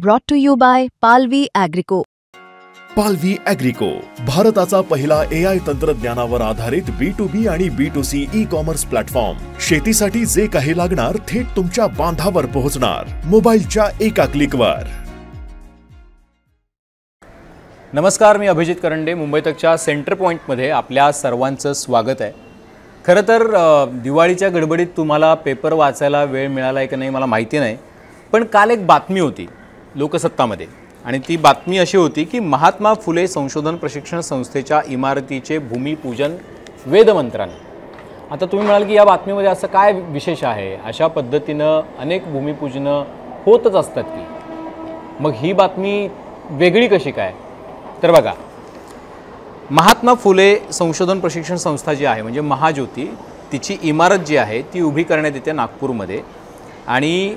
Brought to you by Palvi Agrico. पालवी ॲग्रिको, भारताचा पहिला AI तंत्रज्ञानावर आधारित B2B आणि B2C ई-कॉमर्स प्लॅटफॉर्म. शेतीसाठी जे काही लागणार थेट तुमच्या बांधावर पोहोचणार, मोबाईलच्या एका क्लिकवर. नमस्कार, मी अभिजित करंडे. मुंबई तकच्या सेंटर पॉइंटमध्ये आपल्या सर्वांचं स्वागत आहे. खरं तर दिवाळीच्या गडबडीत तुम्हाला पेपर वाचायला वेळ मिळाला आहे की नाही मला माहिती नाही, पण काल एक बातमी होती लोकसत्तामध्ये आणि ती बातमी अशी होती की महात्मा फुले संशोधन प्रशिक्षण संस्थेच्या इमारतीचे भूमिपूजन वेदमंत्राने. आता तुम्ही म्हणाल की या बातमीमध्ये असं काय विशेष आहे? अशा पद्धतीनं अनेक भूमिपूजनं होतच असतात की, मग ही बातमी वेगळी कशी काय? तर बघा, महात्मा फुले संशोधन प्रशिक्षण संस्था जी आहे म्हणजे महाज्योती, तिची इमारत जी आहे ती उभी करण्यात येते नागपूरमध्ये. आणि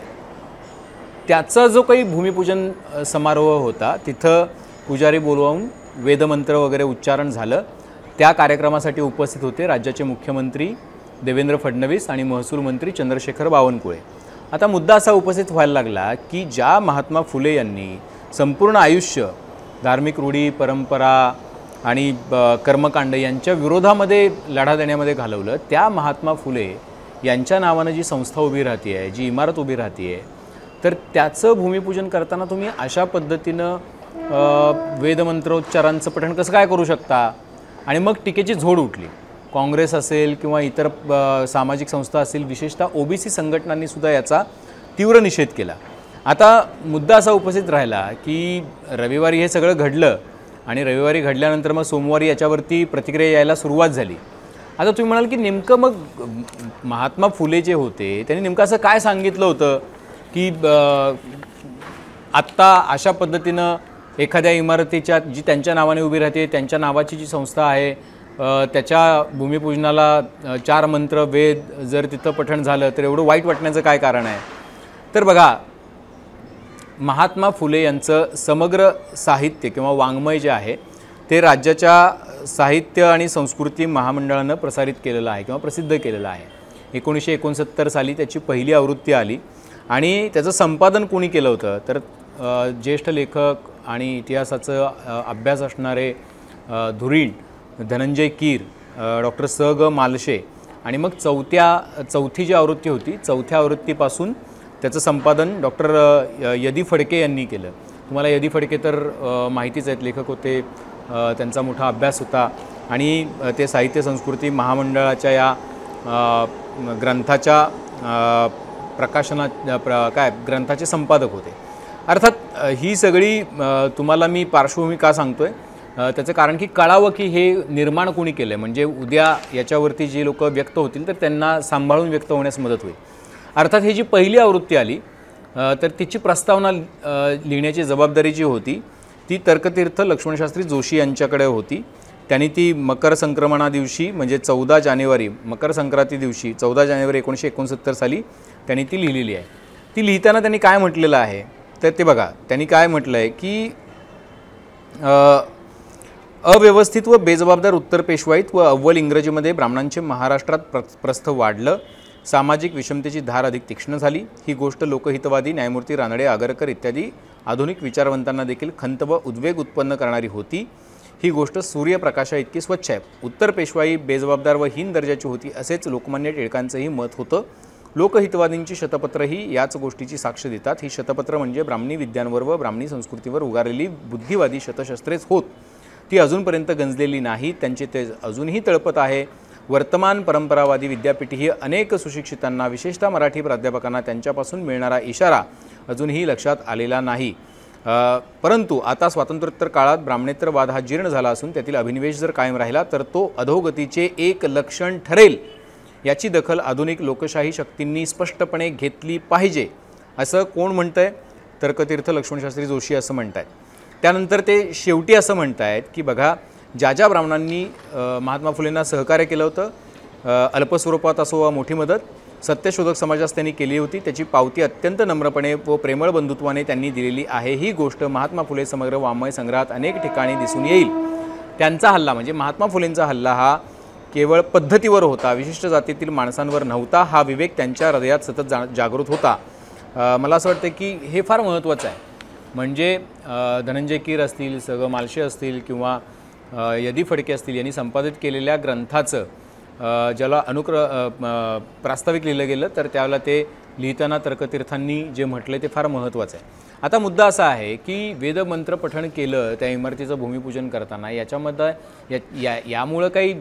त्याचा जो काही भूमिपूजन समारोह होता तिथं पुजारी बोलवून वेदमंत्र वगैरे उच्चारण झालं. त्या कार्यक्रमासाठी उपस्थित होते राज्याचे मुख्यमंत्री देवेंद्र फडणवीस आणि महसूल मंत्री चंद्रशेखर बावनकुळे. आता मुद्दा असा उपस्थित व्हायला लागला की ज्या महात्मा फुले यांनी संपूर्ण आयुष्य धार्मिक रूढी परंपरा आणि कर्मकांड यांच्या विरोधामध्ये लढा देण्यामध्ये घालवलं, त्या महात्मा फुले यांच्या नावानं जी संस्था उभी राहते आहे, जी इमारत उभी राहते आहे, तर त्याचं भूमिपूजन करताना तुम्ही अशा पद्धतीनं वेदमंत्रोच्चारांचं पठण कसं काय करू शकता? आणि मग टीकेची झोड उठली. काँग्रेस असेल किंवा इतर सामाजिक संस्था असतील, विशेषतः OBC संघटनांनी सुद्धा याचा तीव्र निषेध केला. आता मुद्दा असा उपस्थित राहिला की रविवारी हे सगळं घडलं आणि रविवारी घडल्यानंतर मग सोमवारी याच्यावरती प्रतिक्रिया यायला सुरुवात झाली. आता तुम्ही म्हणाल की नेमकं मग महात्मा फुले जे होते त्यांनी नेमकं असं काय सांगितलं होतं की आत्ता अशा पद्धतीनं एखाद्या इमारतीच्या जी त्यांच्या नावाने उभी राहते, त्यांच्या नावाची जी संस्था आहे, त्याच्या भूमिपूजनाला 4 मंत्र वेद जर तिथं पठण झालं तर एवढं वाईट वाटण्याचं काय कारण आहे? तर बघा, महात्मा फुले यांचं समग्र साहित्य किंवा वाङ्मय जे आहे ते राज्याच्या साहित्य आणि संस्कृती महामंडळानं प्रसारित केलेलं आहे किंवा प्रसिद्ध केलेलं आहे. 1969 साली त्याची पहिली आवृत्ती आली आणि त्याचं संपादन कोणी केलं होतं तर ज्येष्ठ लेखक आणि इतिहासाचं अभ्यास असणारे धुरीण धनंजय कीर, डॉक्टर स.ग. मालशे. आणि मग चौथी जी आवृत्ती होती, चौथ्या आवृत्तीपासून त्याचं संपादन डॉक्टर यदी फडके यांनी केलं. तुम्हाला यदी फडके तर माहितीच आहेत, लेखक होते, त्यांचा मोठा अभ्यास होता आणि ते साहित्य संस्कृती महामंडळाच्या या ग्रंथाच्या ग्रंथाचे संपादक होते. अर्थात ही सगळी तुम्हाला मी पार्श्वभूमी का सांगतोय त्याचं कारण की कळावं की हे निर्माण कोणी केलं आहे, म्हणजे उद्या याच्यावरती जी लोक व्यक्त होतील तर त्यांना सांभाळून व्यक्त होण्यास मदत होईल. अर्थात ही जी पहिली आवृत्ती आली तर तिची प्रस्तावना लिहिण्याची जबाबदारी जी होती ती तर्कतीर्थ लक्ष्मणशास्त्री जोशी यांच्याकडे होती. त्यांनी ती मकर संक्रमणा दिवशी म्हणजे 14 जानेवारी मकर संक्रांती दिवशी 14 जानेवारी 1969 साली त्यांनी ती लिहिलेली आहे. ती लिहिताना त्यांनी काय म्हटलेलं आहे तर ते बघा, त्यांनी काय म्हटलं आहे की अव्यवस्थित व बेजबाबदार उत्तर पेशवाईत व अव्वल इंग्रजीमध्ये ब्राह्मणांचे महाराष्ट्रात प्रस्थ वाढलं, सामाजिक विषमतेची धार अधिक तीक्ष्ण झाली. ही गोष्ट लोकहितवादी न्यायमूर्ती रानडे, आगरकर इत्यादी आधुनिक विचारवंतांना देखील खंत व उद्वेग उत्पन्न करणारी होती. ही गोष्ट सूर्यप्रकाशा इतकी स्वच्छ आहे. उत्तर पेशवाई बेजबाबदार व हीन दर्जाची होती असेच लोकमान्य टिळकांचंही मत होतं. लोकहितवादींची शतपत्रही याच गोष्टीची साक्ष देतात. ही शतपत्र म्हणजे ब्राह्मणी विद्यांवर व ब्राह्मणी संस्कृतीवर उगारलेली बुद्धिवादी शतशस्त्रेच होत. ती अजूनपर्यंत गंजलेली नाही, त्यांचे ते अजूनही तळपत आहे. वर्तमान परंपरावादी विद्यापीठी ही अनेक सुशिक्षितांना विशेषतः मराठी प्राध्यापकांना त्यांच्यापासून मिळणारा इशारा अजूनही लक्षात आलेला नाही. परंतु आता स्वातंत्र्योत्तर काळात ब्राह्मणेतरवाद हा जीर्ण झाला असून त्यातील अभिनिवेश जर कायम राहिला तर तो अधोगतीचे एक लक्षण ठरेल. याची दखल आधुनिक लोकशाही शक्तींनी स्पष्टपणे घेतली पाहिजे असं कोण म्हणतंय? तर्कतीर्थ लक्ष्मणशास्त्री जोशी असं म्हणतायत. त्यानंतर ते शेवटी असं म्हणतायत की बघा, ज्या ज्या ब्राह्मणांनी महात्मा फुलेंना सहकार्य केलं होतं, अल्पस्वरूपात असो वा मोठी मदत, सत्यशोधक समाजास त्यांनी केली होती, त्याची पावती अत्यंत नम्रपणे व प्रेमळ बंधुत्वाने त्यांनी दिलेली आहे. ही गोष्ट महात्मा फुले समग्र वाङ्मय संग्रहात अनेक ठिकाणी दिसून येईल. त्यांचा हल्ला म्हणजे महात्मा फुलेंचा हल्ला हा केवळ पद्धतीवर होता, विशिष्ट जातीतील माणसांवर नव्हता. हा विवेक त्यांच्या हृदयात सतत जागृत होता. मला असं वाटतं की हे फार महत्त्वाचं आहे. म्हणजे धनंजय कीर असतील, स ग मालशे असतील किंवा यदी फडके असतील यांनी संपादित केलेल्या ग्रंथाचं ज्याला प्रास्ताविक लिहिलं गेलं तर त्यावेळेला ते लिहिताना तर्कतीर्थांनी जे म्हटलं ते फार महत्त्वाचं आहे. आता मुद्दा असा आहे की वेदमंत्र पठण केलं त्या इमारतीचं भूमिपूजन करताना याच्यामध्ये यामुळं काही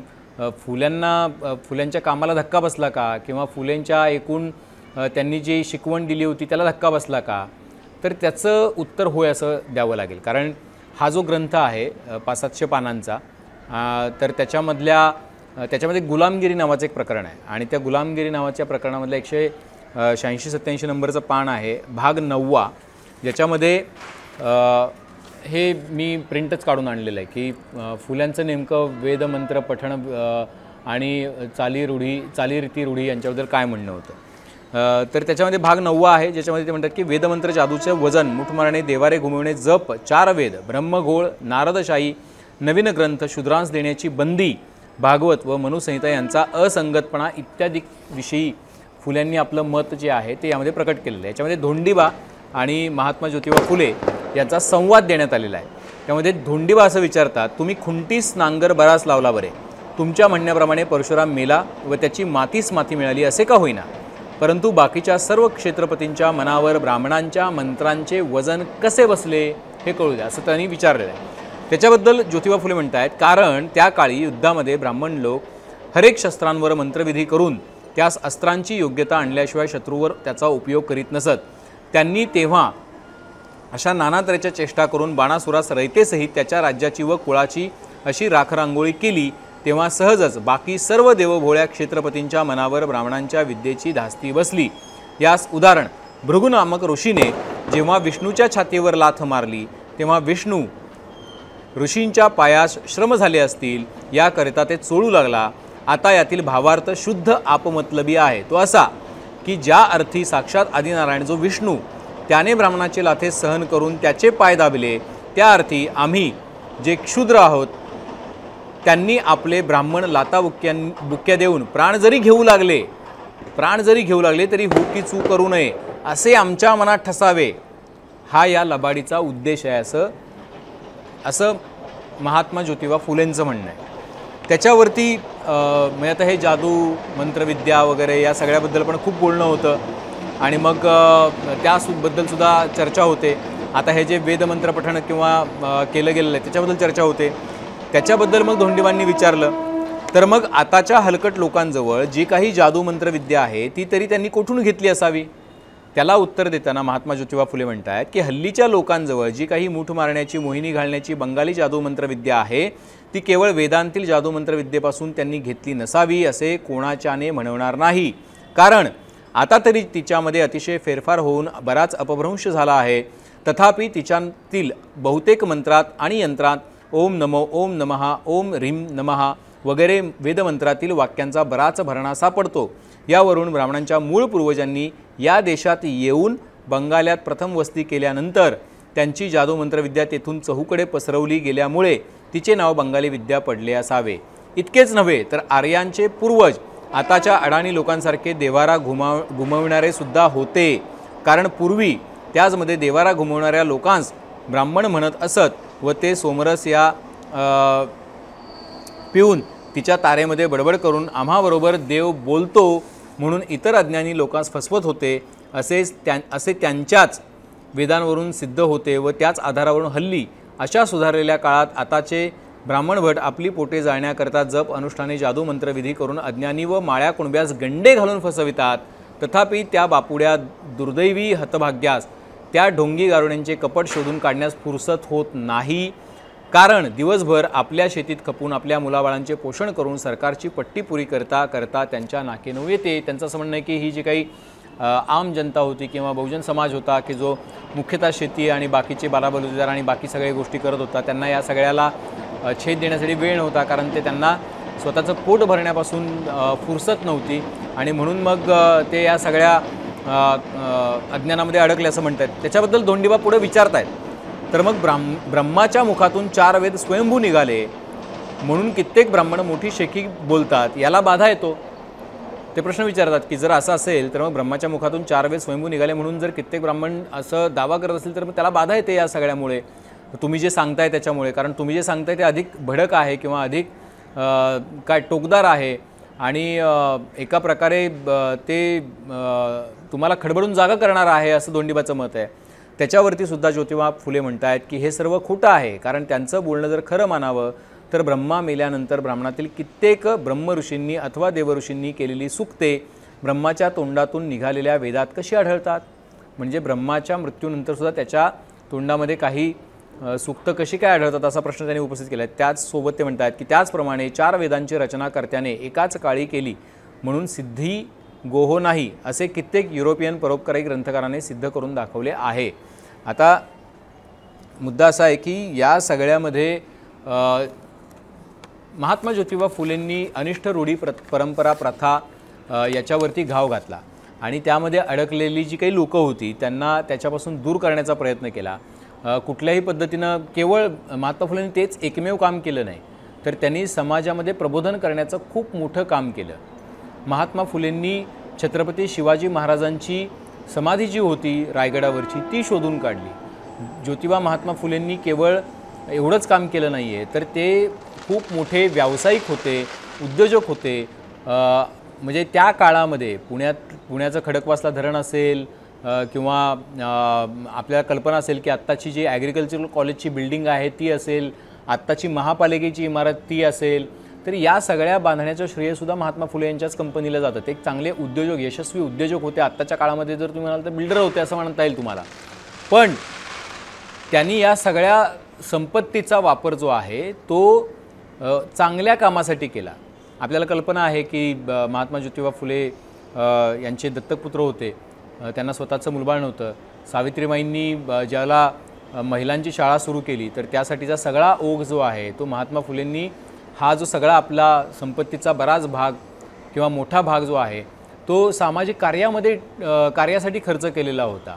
फुल्यांच्या कामाला धक्का बसला का किंवा फुलेंच्या एकूण त्यांनी जी शिकवण दिली होती त्याला धक्का बसला का, तर त्याचं उत्तर होय असं द्यावं लागेल. कारण हा जो ग्रंथ आहे 500-700 पानांचा, तर त्याच्यामध्ये गुलामगिरी नावाचं एक प्रकरण आहे आणि त्या गुलामगिरी नावाच्या प्रकरणामधलं 186-87 नंबरचं पान आहे, भाग 9, ज्याच्यामध्ये हे मी प्रिंटच काढून आणलेलं आहे की फुल्यांचं नेमकं वेदमंत्र पठण आणि चालीरीती रूढी यांच्याबद्दल काय म्हणणं होतं. तर त्याच्यामध्ये भाग 9 आहे, ज्याच्यामध्ये ते म्हणतात की वेदमंत्र जादूचं वजन, मुठ मारणे, देवारे घुमवणे, जप, 4 वेद, ब्रह्मघोळ, नारदशाही, नवीन ग्रंथ, शूद्रांस देण्याची बंदी, भागवत व मनुसंहिता यांचा असंगतपणा इत्यादी विषयी फुल्यांनी आपलं मत जे आहे ते यामध्ये प्रकट केलेलं आहे. याच्यामध्ये धोंडीबा आणि महात्मा ज्योतिबा फुले यांचा संवाद देण्यात आलेला आहे. त्यामध्ये धोंडीबा असं विचारतात, तुम्ही खुंटीस नांगर बराच लावला बरे, तुमच्या म्हणण्याप्रमाणे परशुराम मेला व त्याची मातीस माती मिळाली असे का होईना, परंतु बाकीच्या सर्व क्षेत्रपतींच्या मनावर ब्राह्मणांच्या मंत्रांचे वजन कसे बसले हे कळू द्या असं त्यांनी विचारलेलं आहे. त्याच्याबद्दल ज्योतिबा फुले म्हणत आहेत, कारण त्या काळी युद्धामध्ये ब्राह्मण लोक हरेक शस्त्रांवर मंत्रविधी करून त्यास अस्त्रांची योग्यता आणल्याशिवाय शत्रूवर त्याचा उपयोग करीत नसत. त्यांनी तेव्हा अशा नाना तऱ्हेच्या चेष्टा करून बाणासुरास रयतेसहित त्याच्या राज्याची व कुळाची अशी राखरांगोळी केली, तेव्हा सहजच बाकी सर्व देवभोळ्या क्षेत्रपतींच्या मनावर ब्राह्मणांच्या विद्येची धास्ती बसली. यास उदाहरण, भृगु नामक ऋषीने जेव्हा विष्णूच्या छातीवर लाथ मारली तेव्हा विष्णू ऋषींच्या पायास श्रम झाले असतील याकरिता ते चोळू लागला. आता यातील भावार्थ शुद्ध आपमतलबी आहे, तो असा की ज्या अर्थी साक्षात आदिनारायण जो विष्णू त्याने ब्राह्मणाचे लाथे सहन करून त्याचे पाय दाबले, त्या अर्थी आम्ही जे क्षुद्र आहोत त्यांनी आपले ब्राह्मण लाता बुक्क्या देऊन प्राण जरी घेऊ लागले तरी हुकी चूक करू नये असे आमच्या मनात ठसावे, हा या लबाडीचा उद्देश आहे असं महात्मा ज्योतिबा फुलेंचं म्हणणं आहे. त्याच्यावरती म्हणजे आता हे जादू मंत्रविद्या वगैरे या सगळ्याबद्दल पण खूप बोलणं होतं आणि मग त्याबद्दल सुद्धा चर्चा होते. आता हे जे वेदमंत्र पठण किंवा केलं गेलेलं आहे त्याच्याबद्दल चर्चा होते. त्याच्याबद्दल मग धोंडीबांनी विचारलं, तर मग आताच्या हलकट लोकांजवळ जी काही जादू मंत्रविद्या आहे ती तरी त्यांनी कुठून घेतली असावी. त्याला उत्तर देताना महात्मा ज्योतिबा फुले म्हणतात की हल्लीच्या लोकांजवळ जी काही मूठ मारण्याची, मोहिनी घालण्याची बंगाली जादू मंत्रविद्या आहे ती केवळ वेदांतील जादू मंत्रविद्येपासून त्यांनी घेतली नसावी असे कोणाच्याने म्हणवणार नाही. कारण आता तरी तिच्यामध्ये अतिशय फेरफार होऊन बराच अपभ्रंश झाला आहे. तथापि तिच्यातील बहुतेक मंत्रात आणि यंत्रात ओम नमो, ओम नमः, ओम ह्रीं नमः वगैरे वेदमंत्रातील वाक्यांचा बराच भरणा सापडतो. यावरून ब्राह्मणांच्या मूळ पूर्वजांनी या देशात येऊन बंगाल्यात प्रथम वस्ती केल्यानंतर त्यांची जादू मंत्रविद्या तेथून चहूकडे पसरवली गेल्यामुळे तिचे नाव बंगाली विद्या पडले असावे. इतकेच नव्हे तर आर्यांचे पूर्वज आताच्या अडाणी लोकांसारखे देवारा घुमविणारे सुद्धा होते. कारण पूर्वी त्याचमध्ये देवारा घुमवणाऱ्या लोकांस ब्राह्मण म्हणत असत व ते सोमरस या पिऊन तिच्या तारेमध्ये बडबड करून आम्हाबरोबर देव बोलतो म्हणून इतर अज्ञानी लोकांस फसवत होते असे त्यांच्याच वेदांवरून सिद्ध होते. व त्याच आधारावरून हल्ली अशा सुधारलेल्या काळात आताचे ब्राह्मण भट आपली पोटे जाळण्याकरता जप अनुष्ठाने जादू मंत्रविधी करून अज्ञानी व माळ्या कुणब्यास गंडे घालून फसवितात. तथापि त्या बापुड्या दुर्दैवी हतभाग्यास त्या ढोंगी गारुड्यांचे कपट शोधून काढण्यास फुरसत होत नाही. कारण दिवसभर आपल्या शेतीत खपून आपल्या मुलाबाळांचे पोषण करून सरकारची पट्टी पुरी करता करता त्यांच्या नाकेनऊ येते. त्यांचं असं म्हणणं आहे की ही जी काही आम जनता होती किंवा बहुजन समाज होता की जो मुख्यतः शेती आणि बाकीचे बाराबलुतेदार आणि बाकी सगळ्या गोष्टी करत होता, त्यांना या सगळ्याला छेद देण्यासाठी वेळ नव्हता. कारण ते त्यांना स्वतःचं पोट भरण्यापासून फुरसत नव्हती आणि म्हणून मग ते या सगळ्या अज्ञानामध्ये अडकले असं म्हणतात. त्याच्याबद्दल धोंडीबा पुढे विचारत आहेत, तर मग ब्रह्माच्या मुखातून 4 वेद स्वयंभू निघाले म्हणून कित्येक ब्राह्मण मोठी शेकी बोलतात, याला बाधा येतो. ते प्रश्न विचारतात की जर असं असेल तर मग ब्रह्माच्या मुखातून 4 वेद स्वयंभू निघाले म्हणून जर कित्येक ब्राह्मण असं दावा करत असेल तर मग त्याला बाधा येते या सगळ्यामुळे, तुम्ही जे सांगताय त्याच्यामुळे. कारण तुम्ही जे सांगताय ते अधिक भडक आहे किंवा अधिक काय टोकदार आहे आणि एका प्रकारे ते तुम्हाला खडबडून जागा करणार आहे असं धोंडीबाचं मत आहे. त्याच्यावरती सुद्धा ज्योतिबा फुले म्हणत आहेत की हे सर्व खोटं आहे, कारण त्यांचं बोलणं जर खरं मानावं तर ब्रह्मा मेल्यानंतर ब्राह्मणातील कित्येक ब्रह्मऋषींनी अथवा देवऋषींनी केलेली सुक्ते ब्रह्माच्या तोंडातून निघालेल्या वेदात कशी आढळतात. म्हणजे ब्रह्माच्या मृत्यूनंतर सुद्धा त्याच्या तोंडामध्ये काही सुक्त कशी काय आढळतात असा प्रश्न त्यांनी उपस्थित केला आहे. त्याचसोबत ते म्हणतात की त्याचप्रमाणे 4 वेदांची रचना कर्त्याने एकाच काळी केली म्हणून सिद्धी गोहो नाही असे कित्येक युरोपियन परोपकारी ग्रंथकारांनी सिद्ध करून दाखवले आहे. आता मुद्दा असा आहे की या सगळ्यामध्ये महात्मा ज्योतिबा फुलेंनी अनिष्ट रूढी परंपरा प्रथा याच्यावरती घाव घातला आणि त्यामध्ये अडकलेली जी काही लोकं होती त्यांना त्याच्यापासून दूर करण्याचा प्रयत्न केला. कुठल्याही पद्धतीनं केवळ महात्मा फुलेंनी तेच एकमेव काम केलं नाही, तर त्यांनी समाजामध्ये प्रबोधन करण्याचं खूप मोठं काम केलं. महात्मा फुलेंनी छत्रपती शिवाजी महाराजांची समाधी जी होती रायगडावरची ती शोधून काढली. ज्योतिबा महात्मा फुलेंनी केवळ एवढंच काम केलं नाही आहे, तर ते खूप मोठे व्यावसायिक होते, उद्योजक होते. म्हणजे त्या काळामध्ये पुण्याचं खडकवासला धरण असेल किंवा आपल्याला कल्पना असेल की आत्ताची जी ॲग्रिकल्चरल कॉलेजची बिल्डिंग आहे ती असेल, आत्ताची महापालिकेची इमारत ती असेल, तर या सगळ्या बांधण्याचं श्रेयसुद्धा महात्मा फुले यांच्याच कंपनीला जातं. ते एक चांगले उद्योजक, यशस्वी उद्योजक होते. आत्ताच्या काळामध्ये जर तुम्ही म्हणाल तर बिल्डर होते असं म्हणता येईल तुम्हाला. पण त्यांनी या सगळ्या संपत्तीचा वापर जो आहे तो चांगल्या कामासाठी केला. आपल्याला कल्पना आहे की महात्मा ज्योतिबा फुले यांचे दत्तकपुत्र होते, त्यांना स्वतःचं मुलबाळ नव्हतं. सावित्रीबाईंनी ज्याला महिलांची शाळा सुरू केली तर त्यासाठीचा सगळा ओघ जो आहे तो महात्मा फुलेंनी हा जो सगळा आपला संपत्तीचा बराच भाग किंवा मोठा भाग जो आहे तो सामाजिक कार्यासाठी खर्च केलेला होता.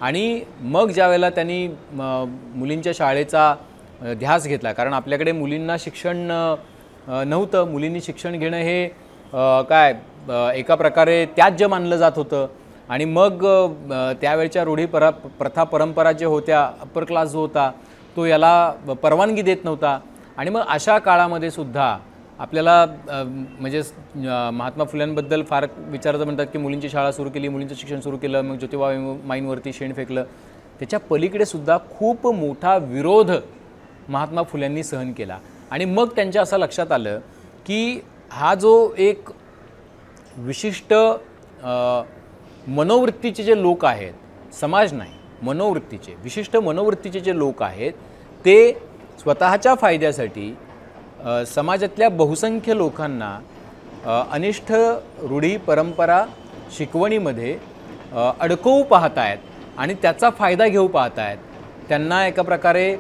आणि मग ज्या वेळेला त्यांनी मुलींच्या शाळेचा ध्यास घेतला, कारण आपल्याकडे मुलींना शिक्षण नव्हतं, मुलींनी शिक्षण घेणं हे काय एका प्रकारे त्याज्य मानलं जात होतं. आणि मग त्यावेळच्या रूढी प्रथा परंपरा जे होत्या, अप्पर क्लास जो होता तो याला परवानगी देत नव्हता. आणि मग अशा काळामध्ये सुद्धा आपल्याला म्हणजे महात्मा फुल्यांबद्दल फार विचारायचं म्हणतात की मुलींची शाळा सुरू केली, मुलींचं शिक्षण सुरू केलं, मग ज्योतिबा माईंवरती शेण फेकलं. त्याच्या पलीकडे सुद्धा खूप मोठा विरोध महात्मा फुल्यांनी सहन केला. आणि मग त्यांच्या असं लक्षात आलं की हा जो एक विशिष्ट मनोवृत्तीचे जे लोक आहेत, समाज नाही मनोवृत्तीचे, विशिष्ट मनोवृत्तीचे जे लोक आहेत ते स्वतःच्या फायद्यासाठी समाजातल्या बहुसंख्य लोकांना अनिष्ट रूढी परंपरा शिकवणीमध्ये अडकवू पाहत आहेत आणि त्याचा फायदा घेऊ पाहत आहेत. त्यांना एका प्रकारे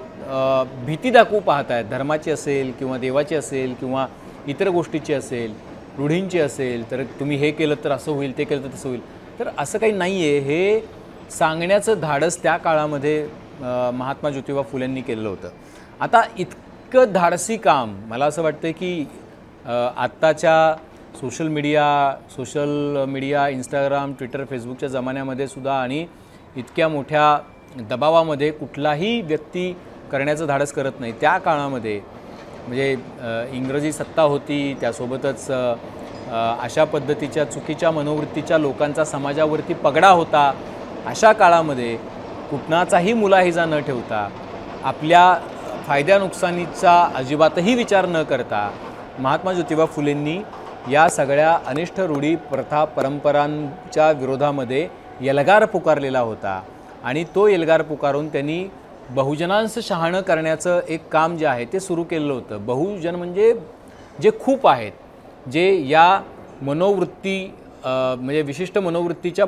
भीती दाखवू पाहत आहेत, धर्माची असेल किंवा देवाची असेल किंवा इतर गोष्टीची असेल, रूढींची असेल. तर तुम्ही हे केलं तर असं होईल, ते केलं तर तसं होईल. तर असं काही नाही आहे, हे सांगण्याचं धाडस त्या काळामध्ये महात्मा ज्योतिबा फुलेंनी केलेलं होतं. आता इतकं धाडसी काम मला असं वाटतं की आत्ताच्या सोशल मीडिया इंस्टाग्राम, ट्विटर, फेसबुकच्या जमान्यामध्ये सुद्धा आणि इतक्या मोठ्या दबावामध्ये कुठलाही व्यक्ती करण्याचं धाडस करत नाही. त्या काळामध्ये म्हणजे इंग्रजी सत्ता होती, त्यासोबतच अशा पद्धतीच्या चुकीच्या मनोवृत्तीच्या लोकांचा समाजावरती पगडा होता. अशा काळामध्ये कुठनाचाही मुलाहिजा न ठेवता, आपल्या फायद्या नुकसानीचा अजिबातही विचार न करता महात्मा ज्योतिबा फुलेंनी या सगळ्या अनिष्ट रूढी प्रथा परंपरांच्या विरोधामध्ये एल्गार पुकारलेला होता. आणि तो एल्गार पुकारून त्यांनी बहुजनांचं शहाणं करण्याचं एक काम जे आहे ते सुरू केलेलं होतं. बहुजन म्हणजे जे खूप आहेत, जे या मनोवृत्ती म्हणजे विशिष्ट मनोवृत्तीच्या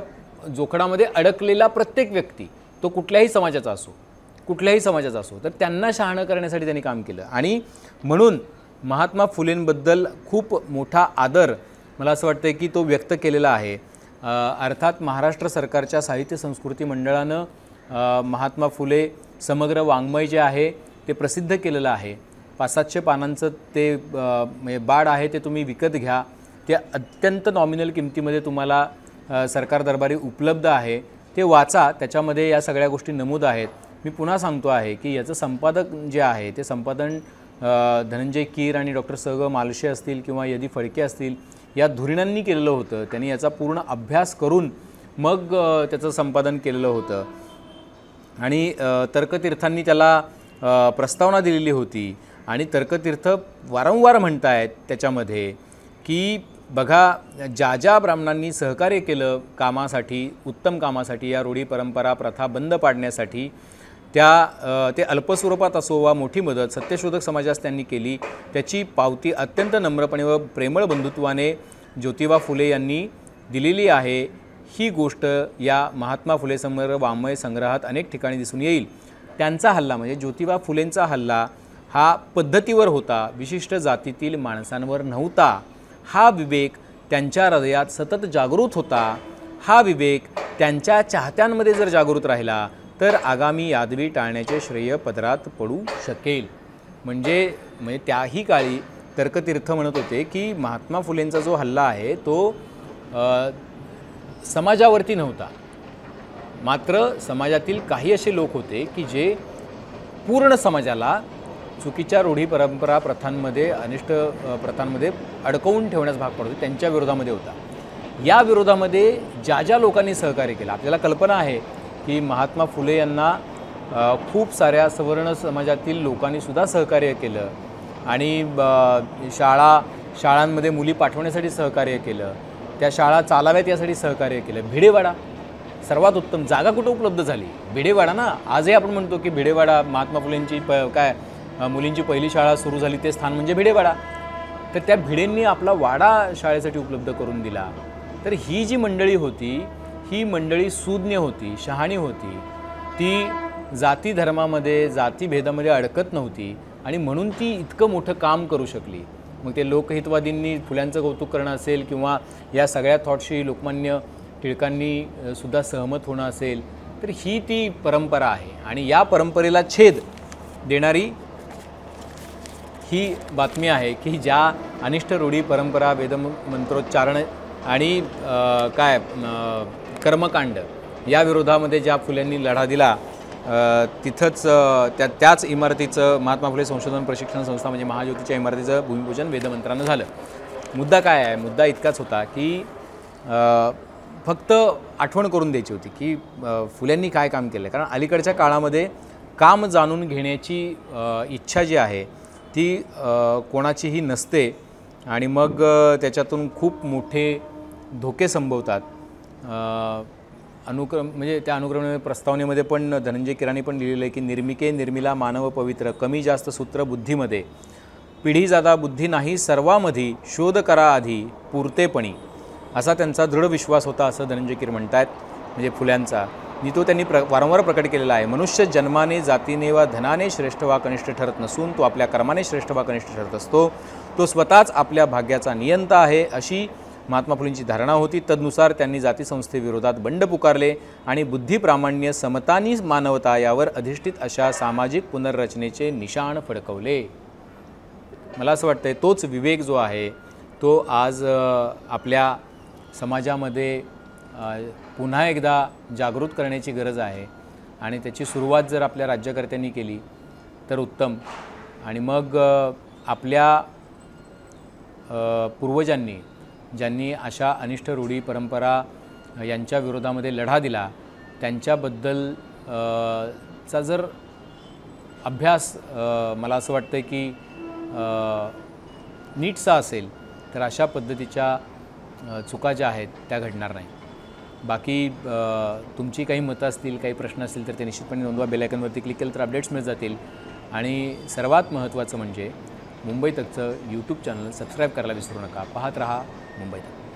जोखडामध्ये अडकलेला प्रत्येक व्यक्ती, तो कुठल्याही समाजाचा असो, तर त्यांना शहाणं करण्यासाठी त्यांनी काम केलं. आणि म्हणून महात्मा फुलेंबद्दल खूप मोठा आदर मला असं वाटतं की तो व्यक्त केलेला आहे. अर्थात महाराष्ट्र सरकारच्या साहित्य संस्कृती मंडळानं महात्मा फुले समग्र वाङ्मय जे आहे ते प्रसिद्ध केलेलं आहे. 500-700 पानांचं ते म्हणजे बाळ आहे, ते तुम्ही विकत घ्या. ते अत्यंत नॉमिनल किमतीमध्ये तुम्हाला सरकार दरबारी उपलब्ध आहे. ते वाचा, त्याच्यामध्ये या सगळ्या गोष्टी नमूद आहेत. मी पुन्हा सांगतो आहे की याचं संपादक जे आहे ते संपादन धनंजय कीर आणि डॉक्टर स ग मालशे असतील किंवा यदी फडके असतील या धुरीणांनी केलेलं होतं. त्यांनी याचा पूर्ण अभ्यास करून मग त्याचं संपादन केलेलं होतं आणि तर्कतीर्थांनी त्याला प्रस्तावना दिलेली होती. आणि तर्कतीर्थ वारंवार म्हणतायत त्याच्यामध्ये की बघा, ज्या ब्राह्मणांनी सहकार्य केलं कामासाठी, उत्तम कामासाठी, या रूढी परंपरा प्रथा बंद पाडण्यासाठी, ते अल्पस्वरूपात असो वा मोठी मदत सत्यशोधक समाजास त्यांनी केली, त्याची पावती अत्यंत नम्रपणे व प्रेमळ बंधुत्वाने ज्योतिबा फुले यांनी दिलेली आहे. ही गोष्ट या महात्मा फुले समर वाङ्मय संग्रहात अनेक ठिकाणी दिसून येईल. त्यांचा हल्ला म्हणजे ज्योतिबा फुलेंचा हल्ला हा पद्धतीवर होता, विशिष्ट जातीतील माणसांवर नव्हता. हा विवेक त्यांच्या हृदयात सतत जागृत होता. हा विवेक त्यांच्या चाहत्यांमध्ये जर जागृत राहिला तर आगामी यादवी टाळण्याचे श्रेय पदरात पडू शकेल. म्हणजे त्याही काळी तर्कतीर्थ म्हणत होते की महात्मा फुलेंचा जो हल्ला आहे तो समाजावरती नव्हता, मात्र समाजातील काही असे लोक होते की जे पूर्ण समाजाला चुकीच्या रूढी परंपरा प्रथांमध्ये, अनिष्ट प्रथांमध्ये अडकवून ठेवण्यास भाग पडतो, त्यांच्या विरोधामध्ये होता. या विरोधामध्ये ज्या लोकांनी सहकार्य केलं, आपल्याला कल्पना आहे की महात्मा फुले यांना खूप साऱ्या सवर्ण समाजातील लोकांनीसुद्धा सहकार्य केलं आणि शाळांमध्ये मुली पाठवण्यासाठी सहकार्य केलं, त्या शाळा चालाव्यात यासाठी सहकार्य केलं. भिडेवाडा सर्वात उत्तम जागा कुठं उपलब्ध झाली? भिडेवाडा ना. आजही आपण म्हणतो की भिडेवाडा महात्मा फुलेंची मुलींची पहिली शाळा सुरू झाली ते स्थान म्हणजे भिडेवाडा. तर त्या भिडेंनी आपला वाडा शाळेसाठी उपलब्ध करून दिला. तर ही जी मंडळी होती ही मंडळी सुज्ञ होती, शहाणी होती, ती जाती धर्मामध्ये जातीभेदामध्ये अडकत नव्हती आणि म्हणून ती इतकं मोठं काम करू शकली. मग ते लोकहितवादींनी फुल्यांचं कौतुक करणं असेल किंवा या सगळ्या थॉटशी लोकमान्य टिळकांनी सुद्धा सहमत होणं असेल, तर ही ती परंपरा आहे. आणि या परंपरेला छेद देणारी ही बातमी आहे की ज्या अनिष्ट रूढी परंपरा, वेदमंत्रोच्चारण आणि कर्मकांड या विरोधामध्ये ज्या फुल्यांनी लढा दिला, तिथंच त्याच इमारतीचं महात्मा फुले संशोधन प्रशिक्षण संस्था म्हणजे महाज्योतीच्या इमारतीचं भूमिपूजन वेदमंत्रानं झालं. मुद्दा काय आहे? मुद्दा इतकाच होता की फक्त आठवण करून द्यायची होती की फुल्यांनी काय काम केलं. कारण अलीकडच्या काळामध्ये काम जाणून घेण्याची इच्छा जी आहे ती कोणाचीही नसते आणि मग त्याच्यातून खूप मोठे धोके संभवतात. म्हणजे त्या अनुक्रम प्रस्तावनेमध्ये पण धनंजय कीरांनी पण लिहिलेलं आहे की निर्मिके निर्मिला मानव पवित्र, कमी जास्त सूत्र बुद्धीमध्ये, पिढी जादा बुद्धी नाही सर्वामधी, शोध करा आधी पुरतेपणी, असा त्यांचा दृढ विश्वास होता असं धनंजय कीर म्हणतात, म्हणजे फुल्यांचा. आणि तो त्यांनी वारंवार प्रकट केलेला आहे. मनुष्य जन्माने, जातीने वा धनाने श्रेष्ठ वा कनिष्ठ ठरत नसून तो आपल्या कर्माने श्रेष्ठ वा कनिष्ठ ठरत असतो. तो स्वतःच आपल्या भाग्याचा नियंता आहे अशी महात्मा फुलेंची धारणा होती. तदनुसार त्यांनी जातीसंस्थेविरोधात बंड पुकारले आणि बुद्धी, प्रामाण्य, समतानी मानवता यावर अधिष्ठित अशा सामाजिक पुनर्रचनेचे निशाण फडकवले. मला असं वाटतंय तोच विवेक जो आहे तो आज आपल्या समाजामध्ये पुन्हा एकदा जागृत करण्याची गरज आहे आणि त्याची सुरुवात जर आपल्या राज्यकर्त्यांनी केली तर उत्तम. आणि मग आपल्या पूर्वजांनी ज्यांनी अशा अनिष्ट रूढी परंपरा यांच्या विरोधामध्ये लढा दिला त्यांच्याबद्दल चा जर अभ्यास मला असं वाटतं की नीटसा असेल तर अशा पद्धतीच्या चुका ज्या आहेत त्या घडणार नाही. बाकी तुमची काही मतं असतील, काही प्रश्न असतील तर ते निश्चितपणे नोंदवा. बेल आयकॉनवरती क्लिक केलं तर अपडेट्स मिळत जातील. आणि सर्वात महत्त्वाचं म्हणजे मुंबई तकचं यूट्यूब चॅनल सबस्क्राईब करायला विसरू नका. पाहत रहा मुंबई तक.